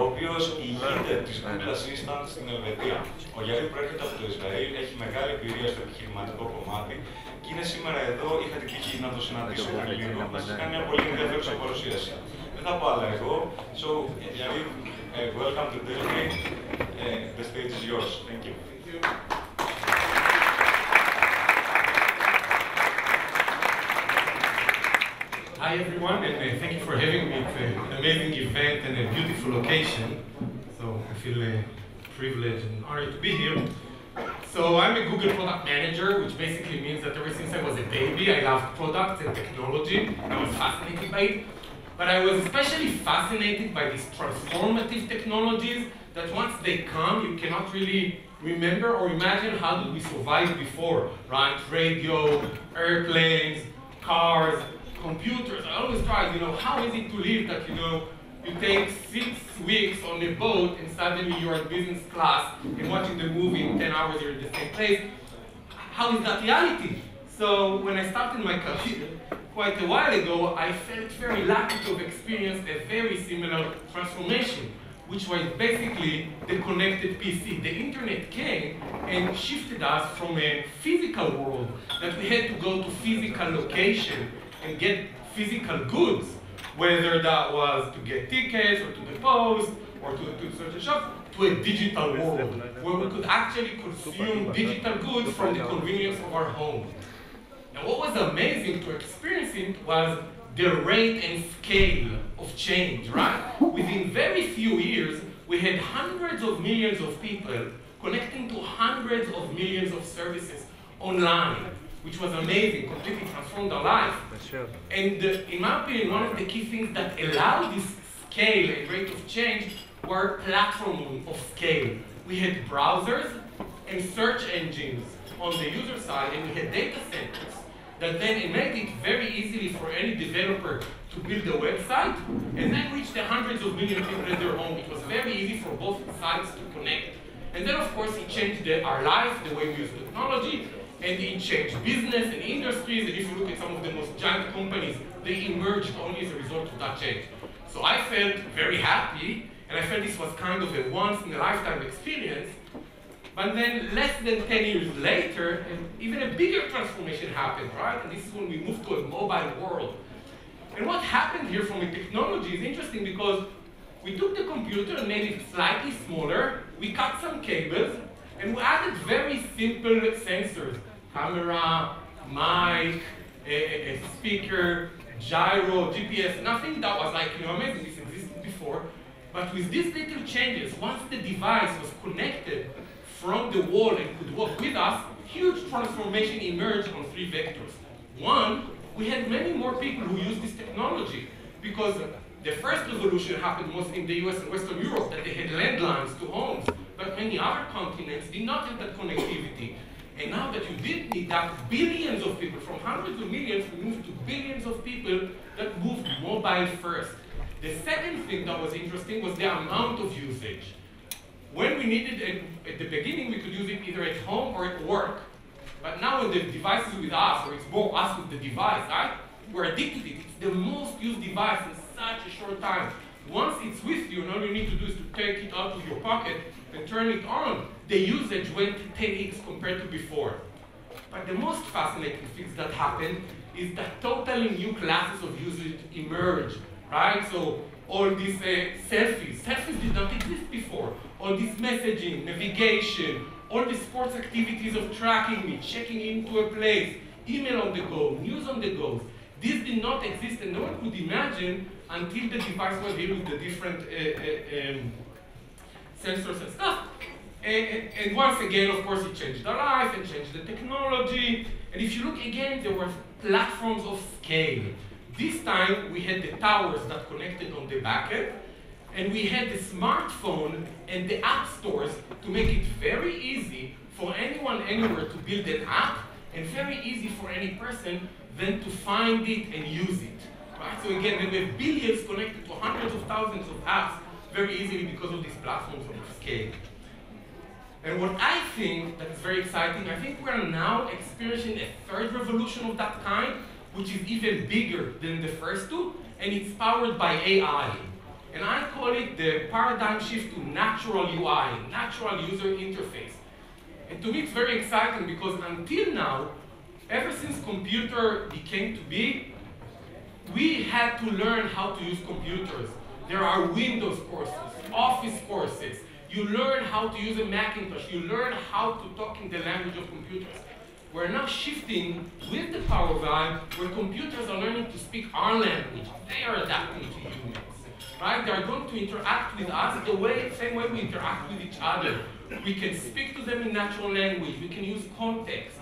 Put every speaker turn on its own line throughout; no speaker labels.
ο οποίος ηγείται της Google Assistant στην Ελβετία. Ο Yariv προέρχεται από το Ισραήλ, έχει μεγάλη εμπειρία στο επιχειρηματικό κομμάτι και είναι σήμερα εδώ. Είχα την τύχη να το συναντήσω πολύ λίγο, να σας κάνει μια πολύ ενδιαφέρουσα παρουσίαση. Δεν θα πω άλλα εγώ. So, Yariv, welcome to Delphi. The stage is yours. Thank you.
Hi everyone, and thank you for having me. It's an amazing event and a beautiful location. So I feel privileged and honored to be here. So I'm a Google product manager, which basically means that ever since I was a baby, I loved products and technology. I was fascinated by it. But I was especially fascinated by these transformative technologies that once they come, you cannot really remember or imagine how did we survive before, right? Radio, airplanes, cars, computers. I always tried, how is it to live that, you take 6 weeks on a boat and suddenly you're in business class and watching the movie in 10 hours you're in the same place. How is that reality? So when I started my career quite a while ago, I felt very lucky to have experienced a very similar transformation, which was basically the connected PC. The internet came and shifted us from a physical world that we had to go to physical location and get physical goods, whether that was to get tickets or to the post or to search a shop, to a digital world where we could actually consume digital goods from the convenience of our home. Now what was amazing to experience it was the rate and scale of change, right? Within very few years, we had hundreds of millions of people connecting to hundreds of millions of services online, which was amazing, completely transformed our life. And in my opinion, one of the key things that allowed this scale and rate of change were platforms of scale. We had browsers and search engines on the user side, and we had data centers that then made it very easily for any developer to build a website and then reach the hundreds of millions of people at their home. It was very easy for both sides to connect. And then of course it changed our life, the way we use technology, and it changed business and industries, and if you look at some of the most giant companies, they emerged only as a result of that change. So I felt very happy, and I felt this was kind of a once-in-a-lifetime experience. But then less than 10 years later, even a bigger transformation happened, right? And this is when we moved to a mobile world. And what happened here from a technology is interesting because we took the computer and made it slightly smaller, we cut some cables, and we added very simple sensors. Camera, mic, a speaker, gyro, GPS, nothing that was like, amazing, this existed before. But with these little changes, once the device was connected from the wall and could walk with us, huge transformation emerged on 3 vectors. One, we had many more people who use this technology because the first revolution happened mostly in the US and Western Europe, that they had landlines to homes, but many other continents did not have that connectivity. And now that you did need that, billions of people, from hundreds of millions, we moved to billions of people that moved mobile first. The second thing that was interesting was the amount of usage. When we needed it at the beginning, we could use it either at home or at work. But now when the device is with us, or it's more us with the device, right? We're addicted to it. It's the most used device in such a short time. Once it's with you, and all you need to do is to take it out of your pocket and turn it on, the usage went 10x compared to before. But the most fascinating things that happened is that totally new classes of usage emerged, right? So all these selfies did not exist before. All this messaging, navigation, all the sports activities of tracking me, checking into a place, email on the go, news on the go. This did not exist, and no one could imagine until the device was here with the different sensors and stuff. And once again, of course, it changed our life and changed the technology. And if you look again, there were platforms of scale. This time, we had the towers that connected on the backend, and we had the smartphone and the app stores to make it very easy for anyone, anywhere to build an app, and very easy for any person then to find it and use it. Right? So again, we have billions connected to hundreds of thousands of apps very easily because of these platforms of scale. And what I think that is very exciting, I think we are now experiencing a third revolution of that kind, which is even bigger than the first two, and it's powered by AI. And I call it the paradigm shift to natural UI, natural user interface. And to me it's very exciting because until now, ever since computer became to be, we had to learn how to use computers. There are Windows courses, Office courses. You learn how to use a Macintosh. You learn how to talk in the language of computers. We're now shifting with the power of AI, where computers are learning to speak our language. They are adapting to humans, right? They are going to interact with us the same way we interact with each other. We can speak to them in natural language. We can use context.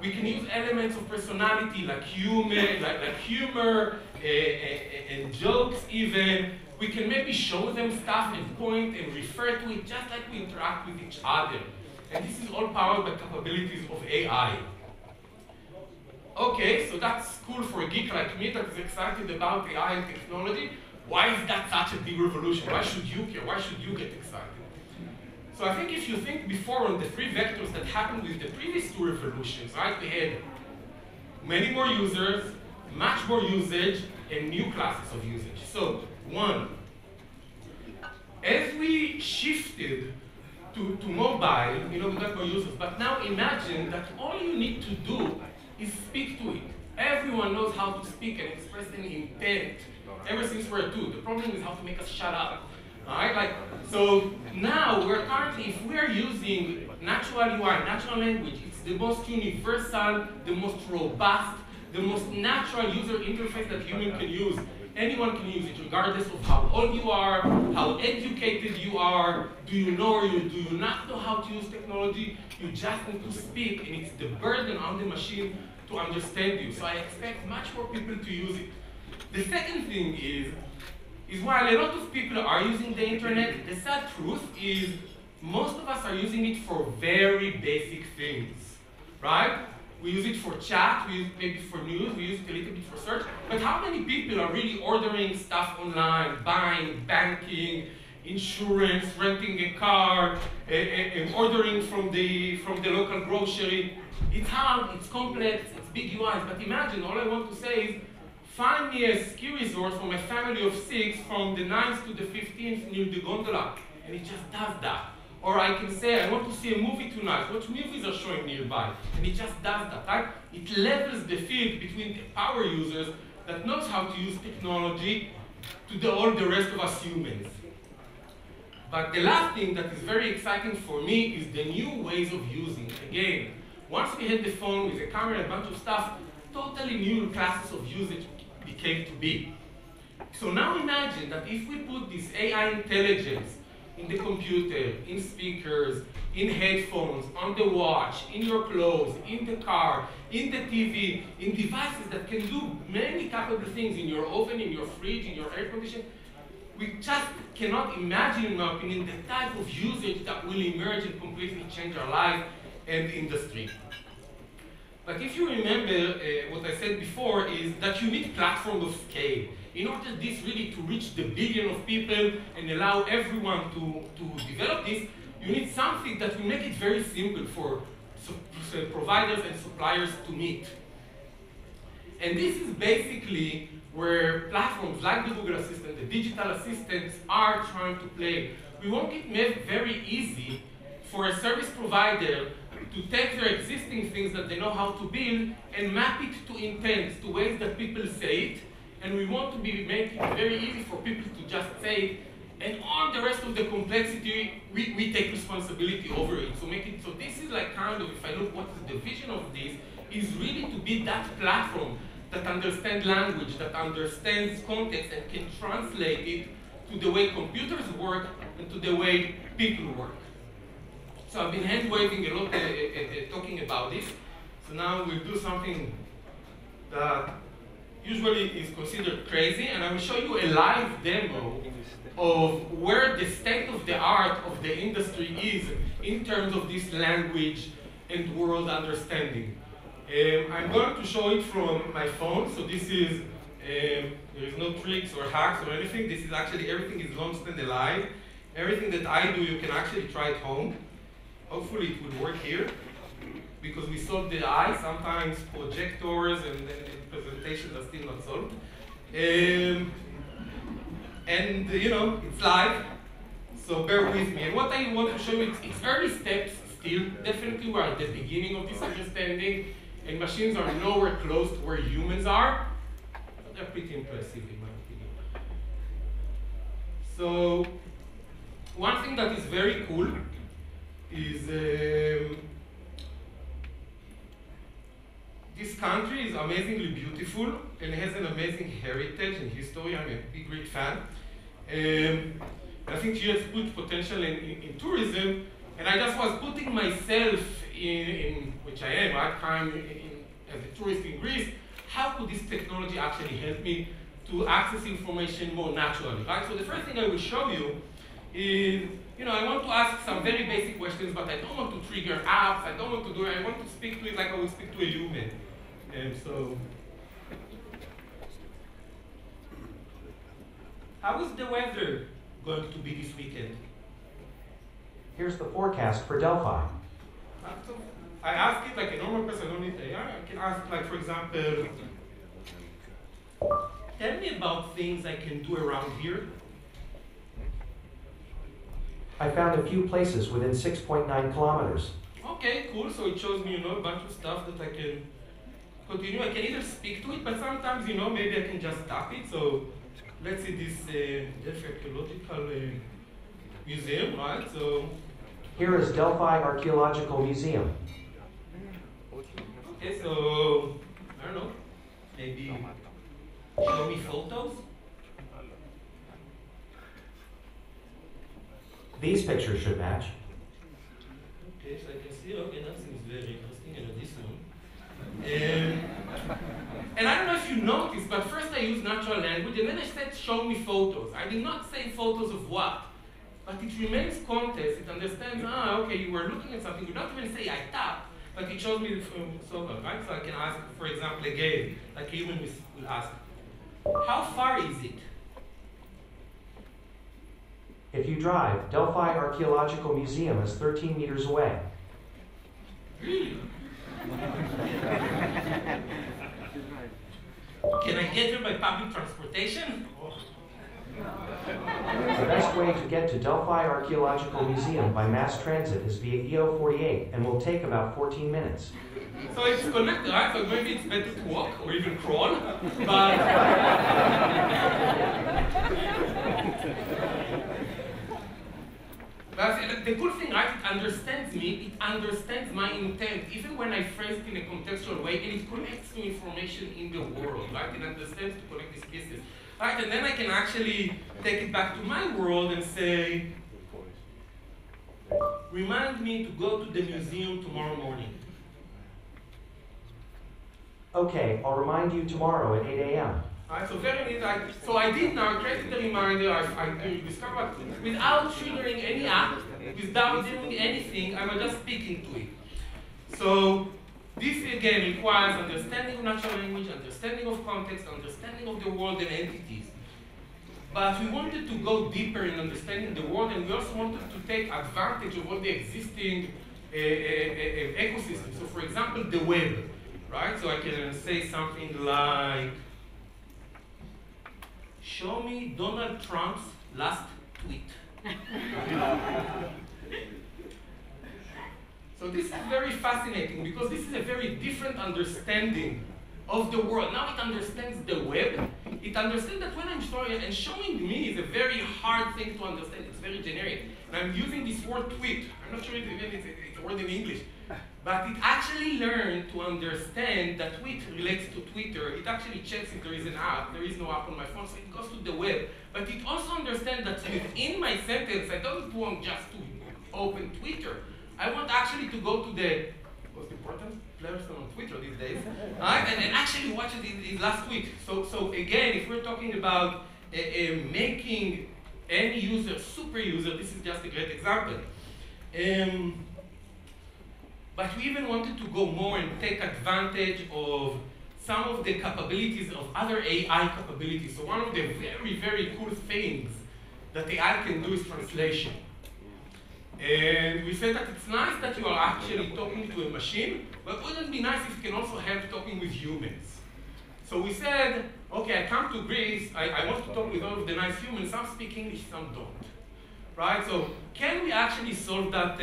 We can use elements of personality like humor and jokes even. We can maybe show them stuff and point and refer to it just like we interact with each other. And this is all powered by capabilities of AI. Okay, so that's cool for a geek like me that is excited about AI and technology. Why is that such a big revolution? Why should you care? Why should you get excited? So I think if you think before on the three vectors that happened with the previous two revolutions, right? We had many more users, much more usage, and new classes of usage. So, one, as we shifted to mobile, we got more users, but now imagine that all you need to do is speak to it. Everyone knows how to speak and express an intent ever since we're two. The problem is how to make us shut up. Alright, so now we're currently, if we're using natural UI, natural language, it's the most universal, the most robust, the most natural user interface that human can use. Anyone can use it, regardless of how old you are, how educated you are, do you know or do you not know how to use technology, you just need to speak, and it's the burden on the machine to understand you. So I expect much more people to use it. The second thing is while a lot of people are using the internet, the sad truth is most of us are using it for very basic things, right? We use it for chat, we use it maybe for news, we use it a little bit for search, but how many people are really ordering stuff online, buying, banking, insurance, renting a car, and ordering from the local grocery? It's hard, it's complex, it's big UIs, but imagine, all I want to say is, find me a ski resort for my family of 6 from the 9th to the 15th near the gondola, and it just does that. Or I can say, I want to see a movie tonight. What movies are showing nearby? And it just does that, right? It levels the field between the power users that knows how to use technology to all the rest of us humans. But the last thing that is very exciting for me is the new ways of using. Again, once we had the phone with a camera and a bunch of stuff, totally new classes of usage became to be. So now imagine that if we put this AI intelligence in the computer, in speakers, in headphones, on the watch, in your clothes, in the car, in the TV, in devices that can do many capable things in your oven, in your fridge, in your air conditioner, we just cannot imagine, in my opinion, the type of usage that will emerge and completely change our life and industry. But if you remember what I said before is that you need platform of scale. In order this really to reach the billion of people and allow everyone to develop this, you need something that will make it very simple for providers and suppliers to meet. And this is basically where platforms like the Google Assistant, the digital assistants are trying to play. We want it made very easy for a service provider to take their existing things that they know how to build and map it to intents, to ways that people say it. And we want to make it very easy for people to just say it. And all the rest of the complexity, we take responsibility over it. So this is like kind of, if I look what is the vision of this, is really to be that platform that understands language, that understands context, and can translate it to the way computers work and to the way people work. So I've been hand-waving a lot talking about this. So now we'll do something that usually is considered crazy, and I will show you a live demo of where the state of the art of the industry is in terms of this language and world understanding. I'm going to show it from my phone, so this is, there is no tricks or hacks or anything. This is actually, everything is launched and alive. Everything that I do, you can actually try at home. Hopefully it will work here, because we solved the eye. Sometimes projectors and presentations are still not solved. And it's live, so bear with me. And what I want to show you, it's early steps still. Definitely we're at the beginning of this understanding, and machines are nowhere close to where humans are. But they're pretty impressive in my opinion. So one thing that is very cool is this country is amazingly beautiful and has an amazing heritage and history. I'm a big, great fan. I think she has good potential in tourism, and I just was putting myself in which I am, right, as a tourist in Greece. How could this technology actually help me to access information more naturally, right? So the first thing I will show you is, I want to ask some very basic questions, but I don't want to trigger apps. I don't want to do it. I want to speak to it like I would speak to a human. And so, how is the weather going to be this weekend?
Here's the forecast for Delphi.
I ask it like a normal person, I don't need AI. I can ask, like, for example, tell me about things I can do around here.
I found a few places within 6.9 kilometers.
Okay, cool. So it shows me, a bunch of stuff that I can continue. I can either speak to it, but sometimes, maybe I can just tap it. So let's see this Delphi Archaeological Museum, right? So
here is Delphi Archaeological Museum.
Okay, so I don't know, maybe show me photos.
These pictures should match.
Okay, so I can see, okay, that seems very interesting, this one. And I don't know if you noticed, but first I used natural language, and then I said, show me photos. I did not say photos of what, but it remains context. It understands, okay, you were looking at something. You don't even say, I tap, but it shows me the photo, right? So I can ask, for example, again, like a human will ask, how far is it?
If you drive, Delphi Archaeological Museum is 13 meters away.
Really? Can I get here by public transportation?
The best way to get to Delphi Archaeological Museum by mass transit is via EO 48 and will take about 14 minutes.
So it's connected, right? So maybe it's better to walk or even crawl, But the cool thing, right, it understands me, it understands my intent, even when I phrase it in a contextual way, and it connects to information in the world, right? It understands to connect these pieces. Right, and then I can actually take it back to my world and say, remind me to go to the museum tomorrow morning.
Okay, I'll remind you tomorrow at 8 a.m.
Right, so very neat. So I did now, I created the reminder, I discovered without triggering any app, without doing anything, I was just speaking to it. So this again requires understanding of natural language, understanding of context, understanding of the world and entities. But we wanted to go deeper in understanding the world, and we also wanted to take advantage of all the existing ecosystems. So for example, the web, right? So I can say something like, show me Donald Trump's last tweet. So this is very fascinating because this is a very different understanding of the world. Now it understands the web. It understands that when I'm showing, and showing me is a very hard thing to understand. It's very generic. And I'm using this word tweet. I'm not sure if it's a word in English. But it actually learned to understand that tweet relates to Twitter. It actually checks if there is an app. There is no app on my phone, so it goes to the web. But it also understands that within my sentence, I don't want just to open Twitter. I want actually to go to the most important person on Twitter these days, right? and actually watch his last tweet. So again, if we're talking about making any user super user, this is just a great example. But we even wanted to go more and take advantage of some of the capabilities of other AI capabilities. So one of the very, very cool things that AI can do is translation. And we said that it's nice that you are actually talking to a machine, but wouldn't it be nice if it can also help talking with humans? So we said, okay, I come to Greece, I want to talk with all of the nice humans, some speak English, some don't. Right, so can we actually solve that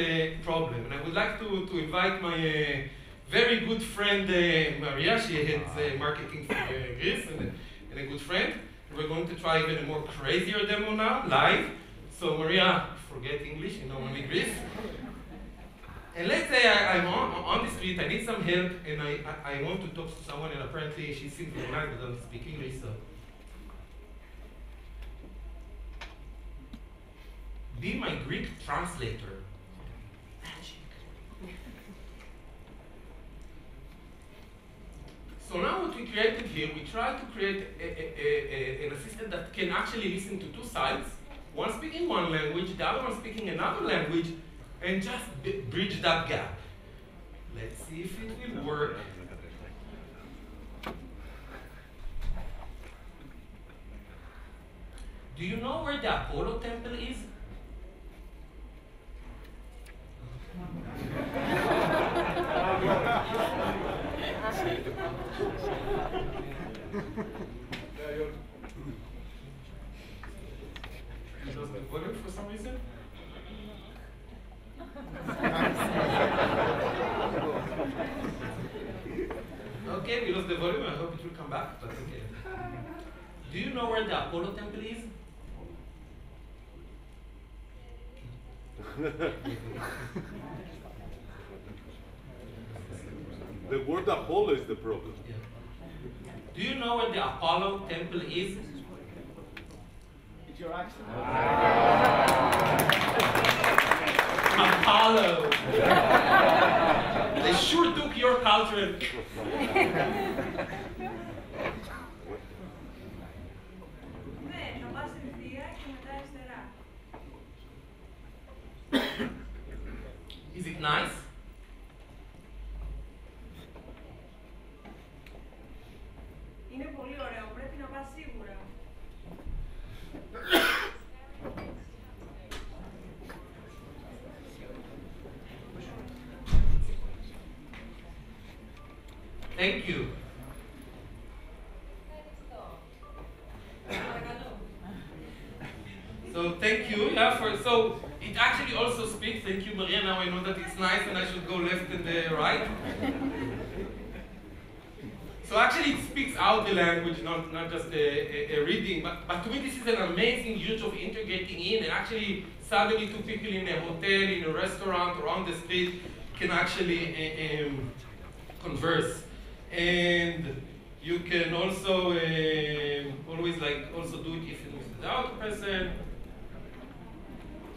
problem? And I would like to invite my very good friend, Maria. She heads marketing for Greece, and a good friend. And we're going to try even a more crazier demo now, live. So Maria, forget English, you know, only Greece. And let's say I'm on the street, I need some help, and I want to talk to someone, and apparently she seems very nice, but doesn't speak English, so. Be my Greek translator. Magic. So now what we created here, we tried to create an assistant that can actually listen to two sides, one speaking one language, the other one speaking another language, and just bridge that gap. Let's see if it will work. Do you know where the Apollo temple is? You lost the volume for some reason? Okay, we lost the volume. I hope it will come back, but okay. Do you know where the Apollo temple is?
The word Apollo is the problem.
Yeah. Do you know where the Apollo temple is?
It's your accent.
Apollo. They sure took your culture. Is it nice?
Είναι πολύ ωραίο, πρέπει να πας σίγουρα.
Thank you. So thank you, yeah, so it actually also speaks, thank you Maria, now I know that it's nice and I should go left and right. So actually it speaks out the language, not just a reading, but to me this is an amazing use of integrating in, and actually suddenly two people in a hotel, in a restaurant, or on the street can actually converse. And you can also always also do it if it was without a person.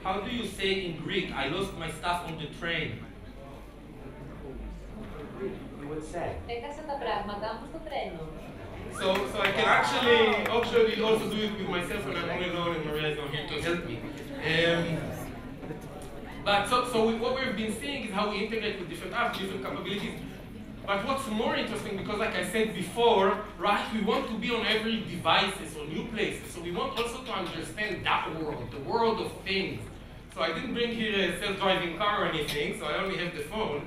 How do you say in Greek, I lost my stuff on the train?
You would say.
So I can actually also do it with myself when I'm all alone and Maria is not here to help me. But what we've been seeing is how we integrate with different apps, different capabilities. But what's more interesting, because like I said before, right, we want to be on every devices or new places. So we want also to understand that world, the world of things. So I didn't bring here a self-driving car or anything, so I only have the phone.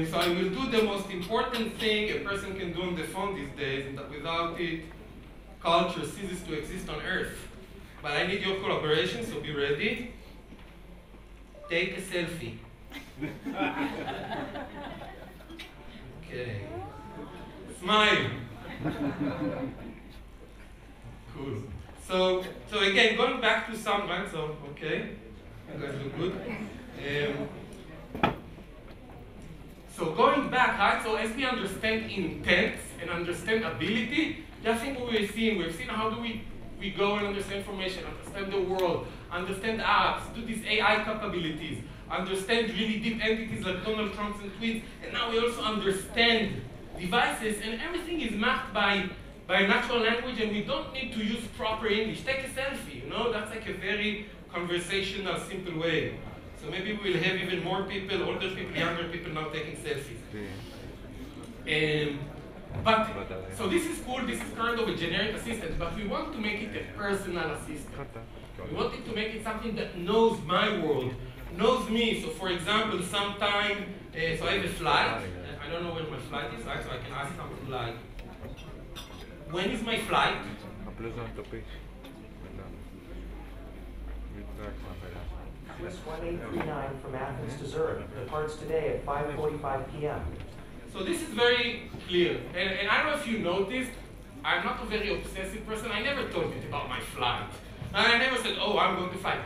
So I will do the most important thing a person can do on the phone these days, and that without it, culture ceases to exist on Earth. But I need your collaboration, so be ready. Take a selfie. Okay. Smile. Cool. So again, going back to some, right? So okay, you guys look good. So going back, right? So as we understand intent and understand ability, that's what we've seen how do we go and understand information, understand the world, understand apps, do these AI capabilities, understand really deep entities like Donald Trump's and tweets, and now we also understand devices, and everything is mapped by natural language, and we don't need to use proper English. Take a selfie, you know, that's like a very conversational, simple way. So maybe we'll have even more people, older people, younger people now taking selfies. So this is cool, this is kind of a generic assistant, but we want to make it a personal assistant. We want it to make it something that knows my world, knows me. So for example, sometime, so I have a flight, I don't know where my flight is, right? So I can ask something like, when is my flight?
Απλώς να το πεις. Μετά. Μην τράξεις να περάσει.
Swiss 1839 from Athens to Zurich departs today at 5:45 p.m.
So this is very clear. And I don't know if you noticed, I'm not a very obsessive person. I never told it about my flight. And I never said, oh, I'm going to fly.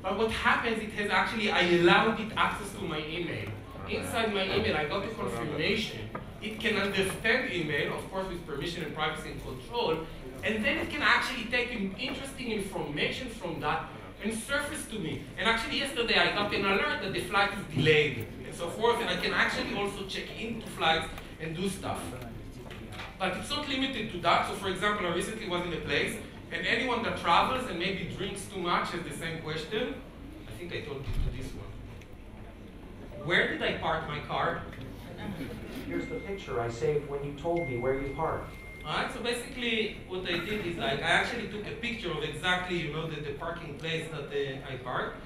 But what happens, it has actually, I allowed it access to my email. Inside my email, I got a confirmation. It can understand email, of course, with permission and privacy and control. And then it can actually take interesting information from that and surface to me. And actually yesterday I got an alert that the flight is delayed and so forth, and I can actually also check into flights and do stuff. But it's not limited to that. So for example, I recently was in a place, and anyone that travels and maybe drinks too much has the same question. I think I told you to this one. Where did I park my car?
Here's the picture I saved when you told me where you parked.
Alright, so basically what I did is like I actually took a picture of exactly, the parking place that I parked.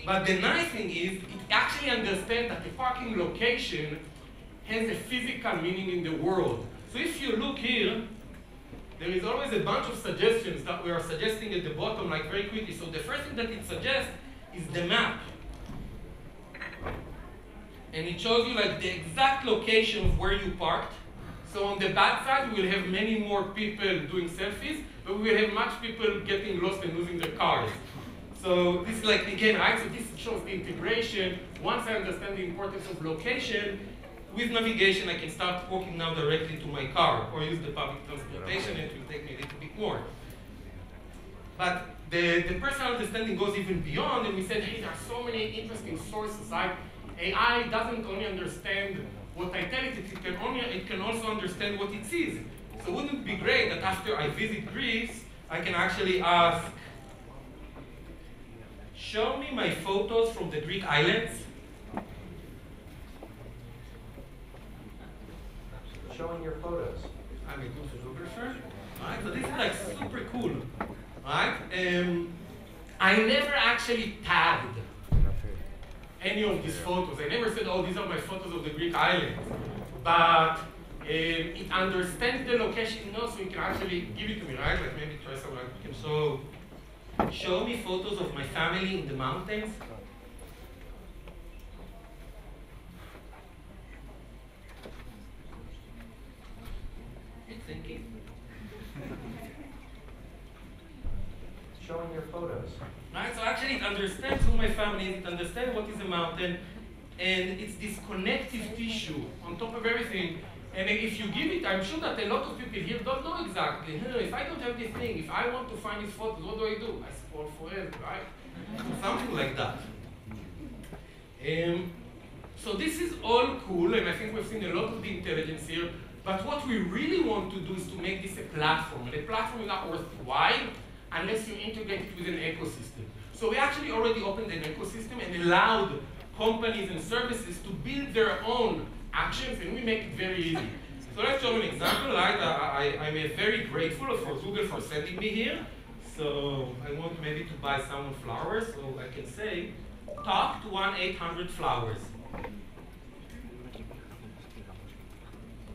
But the nice thing is it actually understands that the parking location has a physical meaning in the world. So if you look here, there is always a bunch of suggestions that we are suggesting at the bottom, like very quickly. So the first thing that it suggests is the map. And it shows you like the exact location of where you parked. So on the bad side, we will have many more people doing selfies, but we will have much people getting lost and losing their cars. So this is like, again, right? So this shows the integration. Once I understand the importance of location, with navigation, I can start walking now directly to my car or use the public transportation, and it will take me a little bit more. But the personal understanding goes even beyond, and we said, hey, there are so many interesting sources, right? AI doesn't only understand what I tell it, it can also understand what it sees. So wouldn't it be great that after I visit Greece, I can actually ask, show me my photos from the Greek islands?
Showing your photos.
I'm a good photographer. Alright, so this is like super cool. Alright? I never actually tagged any of these photos. I never said, oh, these are my photos of the Greek islands. But it understands the location, so it can actually give it to me, right? Like maybe try something like, we can show me photos of my family in the mountains. It's thinking.
Showing your photos.
Right, so actually it understands who my family is, it understands what is a mountain, and it's this connective tissue on top of everything. And if you give it, I'm sure that a lot of people here don't know exactly, if I don't have this thing, if I want to find these photos, what do? I scroll forever, right? Something like that. So this is all cool, and I think we've seen a lot of the intelligence here, but what we really want to do is to make this a platform, and a platform is not worthwhile unless you integrate it with an ecosystem. So we actually already opened an ecosystem and allowed companies and services to build their own actions, and we make it very easy. So let's show an example. I'm very grateful for Google for sending me here. So I want maybe to buy someone flowers, so I can say, talk to 1-800-Flowers.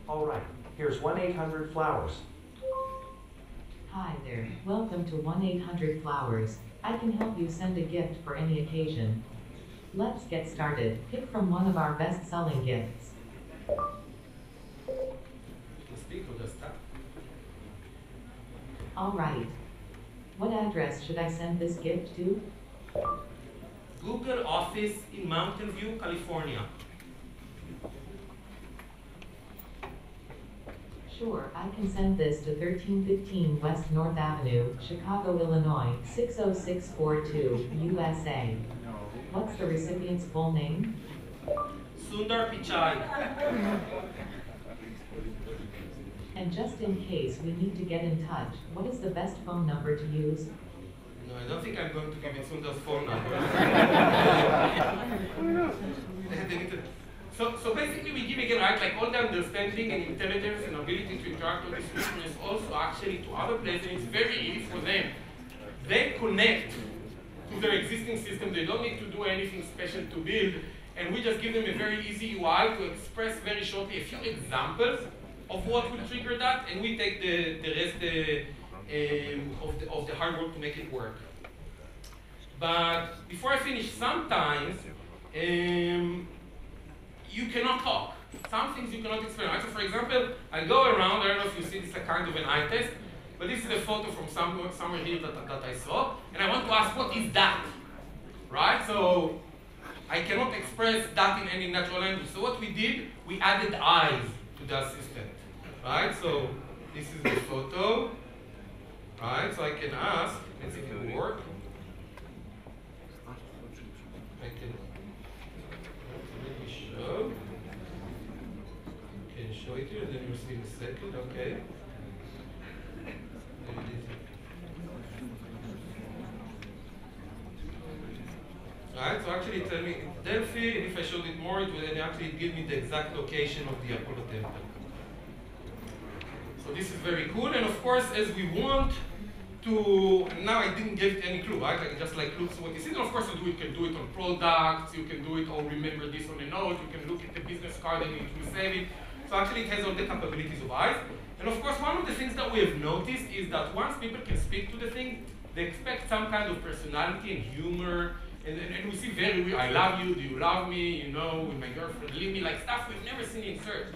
All right, here's 1-800-Flowers.
Hi there, welcome to 1-800-Flowers. I can help you send a gift for any occasion. Let's get started. Pick from one of our best-selling gifts. All right. What address should I send this gift to?
Google office in Mountain View, California.
Sure, I can send this to 1315 West North Avenue, Chicago, Illinois, 60642, USA. What's the recipient's full name?
Sundar Pichai.
And just in case we need to get in touch, what is the best phone number to use?
No, I don't think I'm going to give it Sundar's phone number. So basically we give again, right, like all the understanding and intelligence and ability to interact with this system is also actually to other places, and it's very easy for them. They connect to their existing system, they don't need to do anything special to build, and we just give them a very easy UI to express very shortly a few examples of what will trigger that, and we take the rest of the hard work to make it work. But before I finish, sometimes you cannot talk. Some things you cannot explain. Right? So for example, I go around, I don't know if you see this, like kind of an eye test, but this is a photo from somewhere here that I saw, and I want to ask, what is that? Right? So I cannot express that in any natural language. So what we did, we added eyes to the assistant. Right? So this is the photo. Right? So I can ask, let's see if it will work. I can show. Can show it here, and then you'll see in a second. Okay. Alright, so actually tell me Delphi, if I showed it more, it would actually give me the exact location of the Apollo temple. So this is very cool, and of course, as we want to, now I didn't give it any clue, right? Like just like look, so what you see, and of course you can do it on products, you can do it, or remember this on a note, you can look at the business card and it will save it. So actually it has all the capabilities of eyes. And of course, one of the things that we have noticed is that once people can speak to the thing, they expect some kind of personality and humor. And we see very real, I love you, do you love me, you know, will my girlfriend leave me, like stuff we've never seen in search.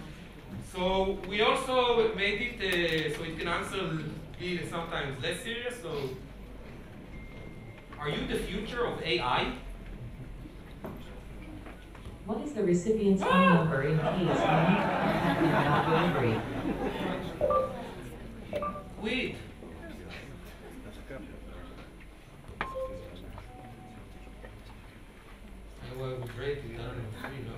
So we also made it so it can answer be sometimes less serious. So, are you the future of AI?
What is the recipient's phone number in case you need to contact them about delivery?
Wait. I would rate it, I don't know, 3 no.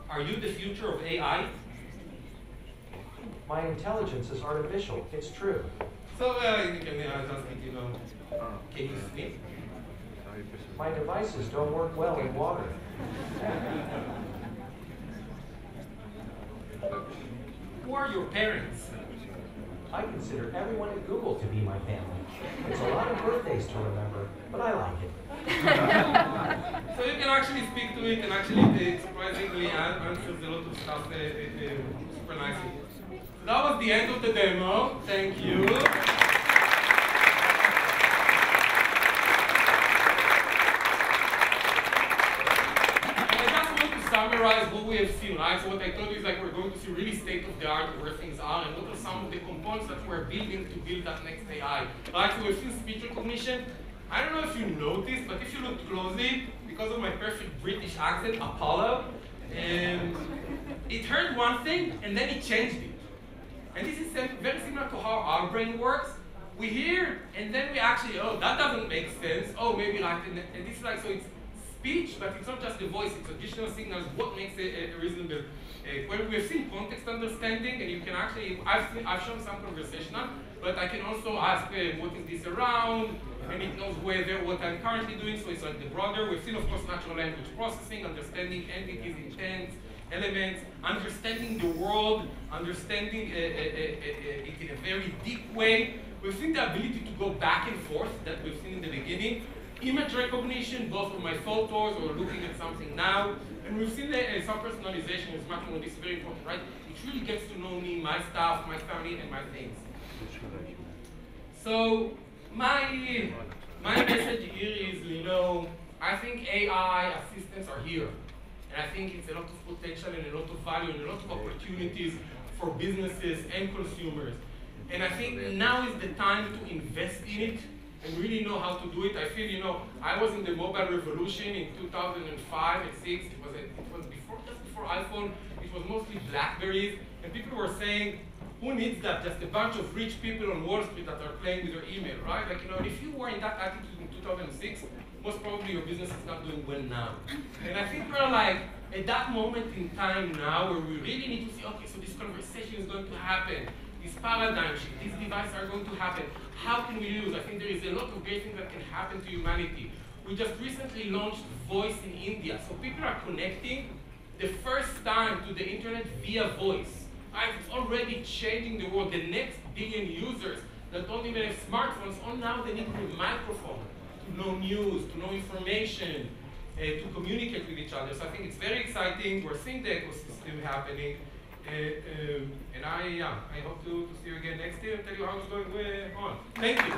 Are you the future of AI?
My intelligence is artificial. It's true.
So you can ask it, you know, can you sleep?
My devices don't work well in water.
Who are your parents?
I consider everyone at Google to be my family. It's a lot of birthdays to remember, but I like it.
So you can actually speak to it, and actually it surprisingly answers a lot of stuff super nicely. So that was the end of the demo. Thank you. Summarize what we have seen, right? So what I told you is like we're going to see really state-of-the-art where things are, and what are some of the components that we're building to build that next AI. Right? So we've seen speech recognition. I don't know if you noticed, but if you look closely, because of my perfect British accent, Apollo, it heard one thing and then it changed it. And this is very similar to how our brain works. We hear and then we actually, oh, that doesn't make sense. Oh, maybe like, and this is like, so it's speech, but it's not just the voice, it's additional signals, what makes a reasonable. When we've seen context understanding, and you can actually, I've shown some conversational, but I can also ask what is this around, and it knows whether what I'm currently doing, so it's like the broader. We've seen, of course, natural language processing, understanding entities, intents, elements, understanding the world, understanding it in a very deep way. We've seen the ability to go back and forth that we've seen in the beginning. Image recognition, both of my photos or looking at something now. And we've seen some personalization with smartphone. This is very important, right? It really gets to know me, my stuff, my family, and my things. So my message here is, you know, I think AI assistants are here. And I think it's a lot of potential and a lot of value and a lot of opportunities for businesses and consumers. And I think now is the time to invest in it and really know how to do it. I feel, you know, I was in the mobile revolution in 2005 and 6. It was before, just before iPhone. It was mostly Blackberries. And people were saying, who needs that? Just a bunch of rich people on Wall Street that are playing with their email, right? Like, you know, if you were in that attitude in 2006, most probably your business is not doing well now. And I think we're like, at that moment in time now where we really need to see, okay, so this conversation is going to happen. This paradigm shift, these devices are going to happen. How can we use? I think there is a lot of great things that can happen to humanity. We just recently launched Voice in India. So people are connecting the first time to the internet via voice. Right? It's already changing the world. The next billion users that don't even have smartphones, all now they need a microphone to know news, to know information, to communicate with each other. So I think it's very exciting. We're seeing the ecosystem happening. And I hope to see you again next year and tell you how it's going on. Thank you.